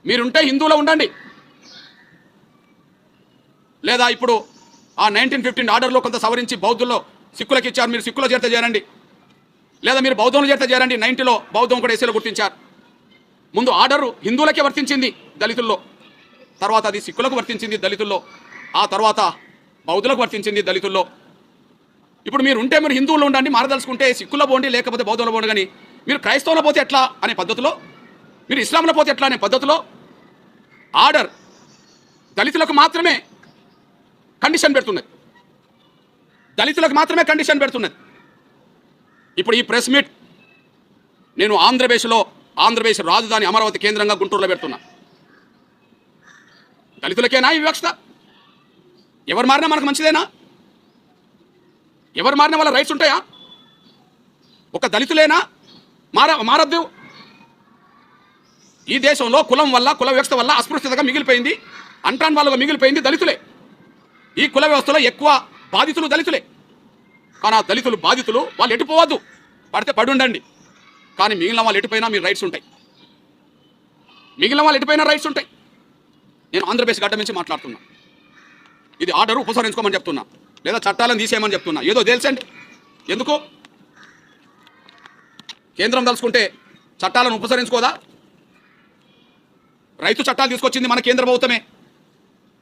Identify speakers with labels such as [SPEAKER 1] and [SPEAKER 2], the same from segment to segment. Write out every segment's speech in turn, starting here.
[SPEAKER 1] మీరుంటే హిందువులో ఉండండి, లేదా ఇప్పుడు ఆ 1915 ఆర్డర్లో కొంత సవరించి బౌద్ధుల్లో సిక్కులకు ఇచ్చారు, మీరు సిక్కులో చేరితే చేరండి, లేదా మీరు బౌద్ధంలో చేరితే చేరండి. 90లో బౌద్ధం కూడా ఎస్సీలో గుర్తించారు. ముందు ఆర్డరు హిందువులకే వర్తించింది దళితుల్లో, తర్వాత అది సిక్కులకు వర్తించింది దళితుల్లో, ఆ తర్వాత బౌద్ధులకు వర్తించింది దళితుల్లో. ఇప్పుడు మీరు ఉంటే మీరు హిందువుల్లో ఉండండి, మారదలుచుకుంటే సిక్కుల్లో పోండి, లేకపోతే బౌద్ధంలో పోండి. కానీ మీరు క్రైస్తవులో పోతే ఎట్లా అనే పద్ధతిలో, మీరు ఇస్లాంలో పోతే ఎట్లా అనే పద్ధతిలో ఆర్డర్ దళితులకు మాత్రమే కండిషన్ పెడుతున్నది, దళితులకు మాత్రమే కండిషన్ పెడుతున్నది. ఇప్పుడు ఈ ప్రెస్ మీట్ నేను ఆంధ్రప్రదేశ్ రాజధాని అమరావతి కేంద్రంగా గుంటూరులో పెడుతున్నా. దళితులకేనా ఈ వివక్షత? ఎవరు మారినా మనకు మంచిదేనా? ఎవరు మారినా వాళ్ళ రైట్స్ ఉంటాయా? ఒక దళితులేనా మారద్దు? ఈ దేశంలో కులం వల్ల, కుల వ్యవస్థ వల్ల అస్పృశ్యతగా మిగిలిపోయింది, అంట్రాన్ వాళ్ళగా మిగిలిపోయింది దళితులే. ఈ కుల వ్యవస్థలో ఎక్కువ బాధితులు దళితులే. కానీ ఆ దళితులు బాధితులు వాళ్ళు ఎటుపోవద్దు, పడితే పడి ఉండండి. కానీ మిగిలిన వాళ్ళు ఎటుపోయినా మీ రైట్స్ ఉంటాయి, మిగిలిన వాళ్ళు ఎటుపోయినా రైట్స్ ఉంటాయి. నేను ఆంధ్రప్రదేశ్ గడ్డ నుంచి మాట్లాడుతున్నా. ఇది ఆర్డర్ ఉపసంహరించుకోమని చెప్తున్నా, లేదా చట్టాలను తీసేయమని చెప్తున్నా. ఏదో తెలుసండి, ఎందుకు కేంద్రం తలుచుకుంటే చట్టాలను ఉపసంహరించుకోదా? రైతు చట్టాలు తీసుకొచ్చింది మన కేంద్ర ప్రభుత్వమే,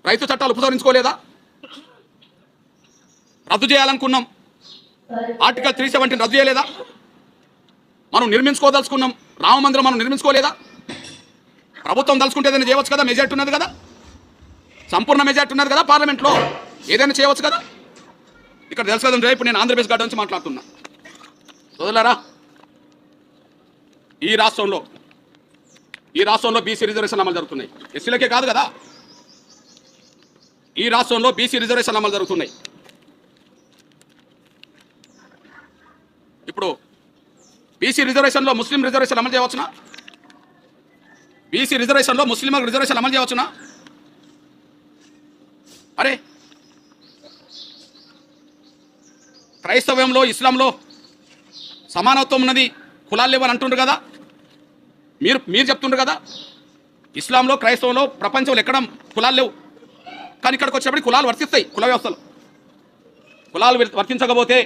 [SPEAKER 1] రైతు చట్టాలు ఉపసంహరించుకోలేదా? రద్దు చేయాలనుకున్నాం, ఆర్టికల్ 370 రద్దు చేయలేదా? మనం నిర్మించుకోదలుచుకున్నాం రామ మందిరం, మనం నిర్మించుకోలేదా? ప్రభుత్వం తలుచుకుంటే ఏదైనా చేయవచ్చు కదా, మెజార్టీ ఉన్నది కదా, సంపూర్ణ మెజార్టీ ఉన్నది కదా, పార్లమెంట్లో ఏదైనా చేయవచ్చు కదా. ఇక్కడ తెలుసు కదండి, ఇప్పుడు నేను ఆంధ్రప్రదేశ్ గడ్డ నుంచి మాట్లాడుతున్నా. సోదరులారా, ఈ రాష్ట్రంలో బీసీ రిజర్వేషన్ అమలు జరుగుతున్నాయి. ఎస్సీలకే కాదు కదా, ఈ రాష్ట్రంలో బీసీ రిజర్వేషన్ అమలు జరుగుతున్నాయి. ఇప్పుడు బీసీ రిజర్వేషన్లో ముస్లిం రిజర్వేషన్ అమలు చేయవచ్చునా? బీసీ రిజర్వేషన్లో ముస్లిం రిజర్వేషన్ అమలు చేయవచ్చునా? అరే, క్రైస్తవ్యంలో, ఇస్లాంలో సమానత్వం ఉన్నది, కులాలు లేవని అంటుండ్రు కదా, మీరు చెప్తుండ్రు కదా. ఇస్లాంలో, క్రైస్తవంలో, ప్రపంచంలో ఎక్కడ కులాలు లేవు. కానీ ఇక్కడికి వచ్చేటప్పుడు కులాలు వర్తిస్తాయి. కుల వ్యవస్థలు కులాలు వర్తించకపోతే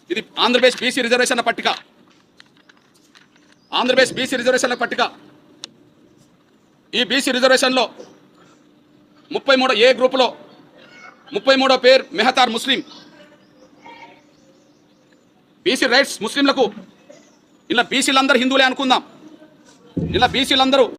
[SPEAKER 1] ఇది ఆంధ్రప్రదేశ్ బీసీ రిజర్వేషన్ల పట్టిక, ఆంధ్రప్రదేశ్ బీసీ రిజర్వేషన్ల పట్టిక. ఈ బీసీ రిజర్వేషన్లో 33 ఏ గ్రూపులో 33వ పేరు మెహతార్ ముస్లిం. బీసీ రైట్స్ ముస్లింలకు, ఇలా బీసీలందరూ హిందువులే అనుకుందాం, ఇలా బీసీలందరూ